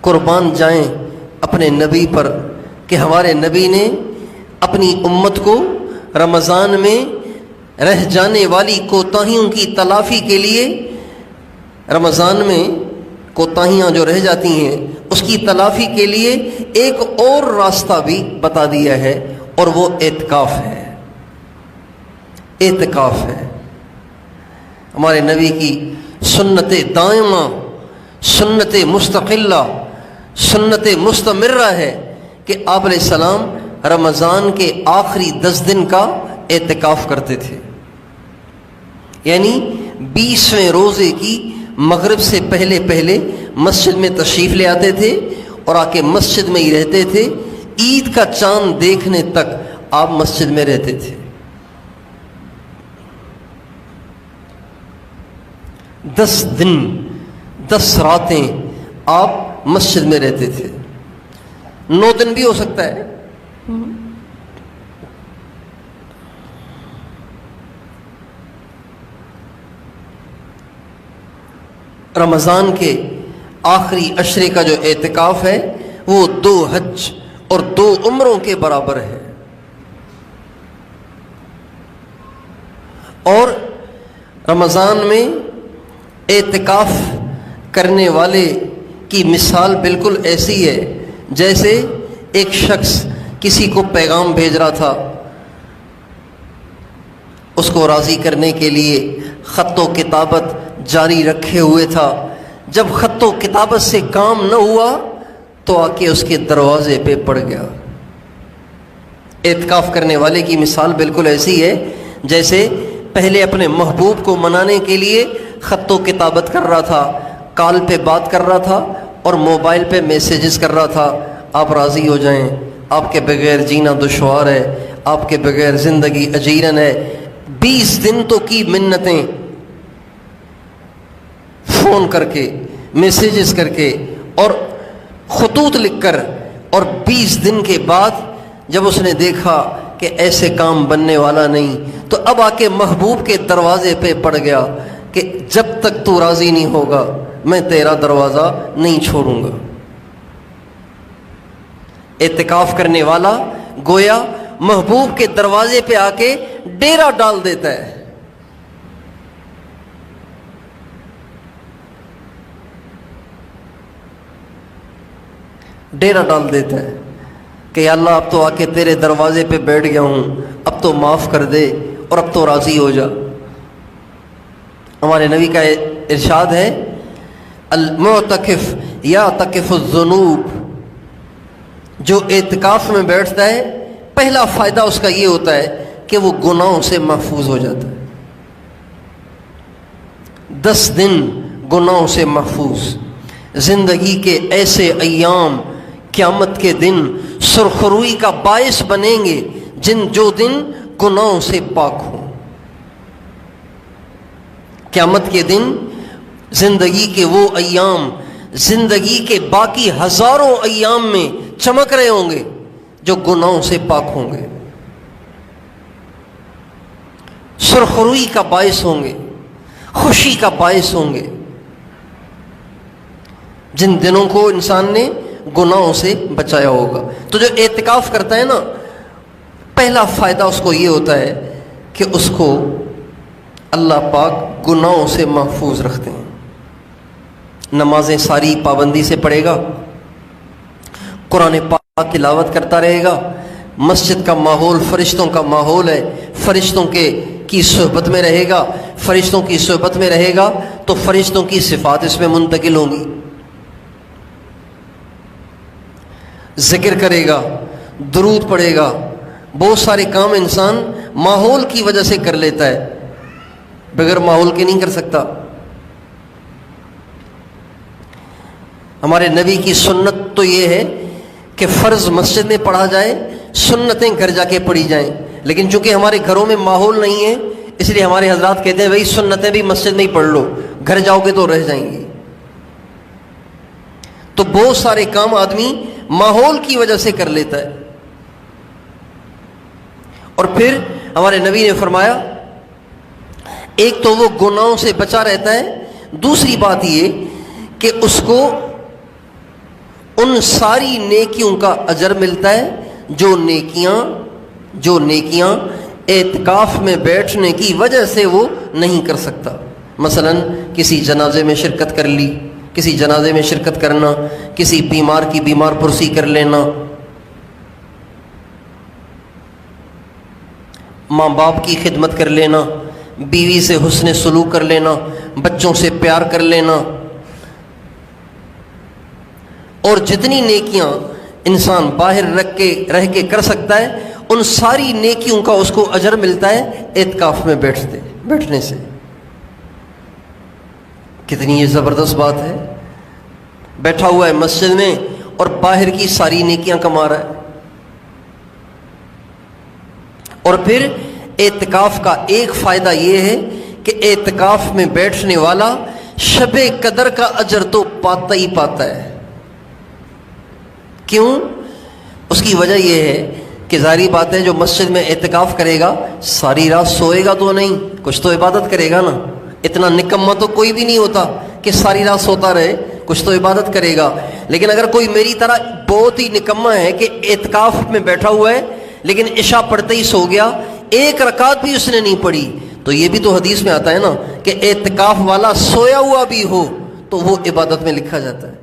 قربان جائیں اپنے نبی پر کہ ہمارے نبی نے اپنی امت کو رمضان میں رہ جانے والی کوتاہیوں کی تلافی کے لیے، رمضان میں کوتاہیاں جو رہ جاتی ہیں اس کی تلافی کے لیے ایک اور راستہ بھی بتا دیا ہے، اور وہ اعتکاف ہے۔ اعتکاف ہے ہمارے نبی کی سنت دائمہ، سنت مستقلہ، سنت مستمرہ ہے کہ آپ علیہ السلام رمضان کے آخری 10 دن کا اعتکاف کرتے تھے، یعنی 20ویں روزے کی مغرب سے پہلے پہلے مسجد میں تشریف لے آتے تھے اور آ کے مسجد میں ہی رہتے تھے۔ عید کا چاند دیکھنے تک آپ مسجد میں رہتے تھے۔ 10 دن 10 راتیں آپ مسجد میں رہتے تھے، 9 دن بھی ہو سکتا ہے۔ رمضان کے آخری عشرے کا جو اعتکاف ہے وہ 2 حج اور 2 عمروں کے برابر ہے، اور رمضان میں اعتکاف کرنے والے کی مثال بالکل ایسی ہے جیسے ایک شخص کسی کو پیغام بھیج رہا تھا، اس کو راضی کرنے کے لیے خط و کتابت جاری رکھے ہوئے تھا۔ جب خط و کتابت سے کام نہ ہوا تو آ کے اس کے دروازے پہ پڑ گیا۔ اعتکاف کرنے والے کی مثال بالکل ایسی ہے جیسے پہلے اپنے محبوب کو منانے کے لیے خط و کتابت کر رہا تھا، کال پہ بات کر رہا تھا اور موبائل پہ میسیجز کر رہا تھا، آپ راضی ہو جائیں، آپ کے بغیر جینا دشوار ہے، آپ کے بغیر زندگی اجیرن ہے۔ 20 دن تو کی منتیں، فون کر کے، میسیجز کر کے اور خطوط لکھ کر، اور 20 دن کے بعد جب اس نے دیکھا کہ ایسے کام بننے والا نہیں تو اب آ کے محبوب کے دروازے پہ پڑ گیا کہ جب تک تو راضی نہیں ہوگا میں تیرا دروازہ نہیں چھوڑوں گا۔ اعتکاف کرنے والا گویا محبوب کے دروازے پہ آ کے ڈیرا ڈال دیتا ہے۔ ڈیرا ڈال دیتا ہے کہ یا اللہ اب تو آ کے تیرے دروازے پہ بیٹھ گیا ہوں، اب تو معاف کر دے اور اب تو راضی ہو جا۔ ہمارے نبی کا ارشاد ہے المعتکف یعتکف الذنوب، جو اعتکاف میں بیٹھتا ہے پہلا فائدہ اس کا یہ ہوتا ہے کہ وہ گناہوں سے محفوظ ہو جاتا ہے۔ 10 دن گناہوں سے محفوظ، زندگی کے ایسے ایام قیامت کے دن سرخروئی کا باعث بنیں گے جو دن گناہوں سے پاک ہوں۔ قیامت کے دن زندگی کے وہ ایام زندگی کے باقی ہزاروں ایام میں چمک رہے ہوں گے جو گناہوں سے پاک ہوں گے، سرخروئی کا باعث ہوں گے، خوشی کا باعث ہوں گے، جن دنوں کو انسان نے گناہوں سے بچایا ہوگا۔ تو جو اعتکاف کرتا ہے نا، پہلا فائدہ اس کو یہ ہوتا ہے کہ اس کو اللہ پاک گناہوں سے محفوظ رکھتے ہیں۔ نمازیں ساری پابندی سے پڑھے گا، قرآن پاک تلاوت کرتا رہے گا، مسجد کا ماحول فرشتوں کا ماحول ہے، فرشتوں کی صحبت میں رہے گا، فرشتوں کی صحبت میں رہے گا تو فرشتوں کی صفات اس میں منتقل ہوں گی، ذکر کرے گا، درود پڑھے گا۔ بہت سارے کام انسان ماحول کی وجہ سے کر لیتا ہے، بغیر ماحول کے نہیں کر سکتا۔ ہمارے نبی کی سنت تو یہ ہے کہ فرض مسجد میں پڑھا جائے، سنتیں گھر جا کے پڑھی جائیں، لیکن چونکہ ہمارے گھروں میں ماحول نہیں ہے اس لیے ہمارے حضرات کہتے ہیں بھائی سنتیں بھی مسجد میں ہی پڑھ لو، گھر جاؤ گے تو رہ جائیں گی۔ تو بہت سارے کام آدمی ماحول کی وجہ سے کر لیتا ہے، اور پھر ہمارے نبی نے فرمایا ایک تو وہ گناہوں سے بچا رہتا ہے، دوسری بات یہ کہ اس کو ان ساری نیکیوں کا اجر ملتا ہے جو نیکیاں اعتکاف میں بیٹھنے کی وجہ سے وہ نہیں کر سکتا. مثلا کسی جنازے میں شرکت کر لی، کسی جنازے میں شرکت کرنا، کسی بیمار کی بیمار پرسی کر لینا، ماں باپ کی خدمت کر لینا، بیوی سے حسن سلوک کر لینا، بچوں سے پیار کر لینا، اور جتنی نیکیاں انسان باہر رہ کے کر سکتا ہے ان ساری نیکیوں کا اس کو اجر ملتا ہے اعتکاف میں بیٹھنے سے. کتنی یہ زبردست بات ہے. بیٹھا ہوا ہے مسجد میں اور باہر کی ساری نیکیاں کما رہا ہے. اور پھر اعتکاف کا ایک فائدہ یہ ہے کہ اعتکاف میں بیٹھنے والا شب قدر کا اجر تو پاتا ہی پاتا ہے. کیوں؟ اس کی وجہ یہ ہے کہ ظاہری بات ہے جو مسجد میں اعتکاف کرے گا ساری رات سوئے گا تو نہیں، کچھ تو عبادت کرے گا نا. اتنا نکما تو کوئی بھی نہیں ہوتا کہ ساری رات سوتا رہے، کچھ تو عبادت کرے گا. لیکن اگر کوئی میری طرح بہت ہی نکما ہے کہ اعتکاف میں بیٹھا ہوا ہے لیکن عشاء پڑھتے ہی سو گیا، ایک رکعت بھی اس نے نہیں پڑھی، تو یہ بھی تو حدیث میں آتا ہے نا کہ اعتکاف والا سویا ہوا بھی ہو تو وہ عبادت میں لکھا جاتا ہے.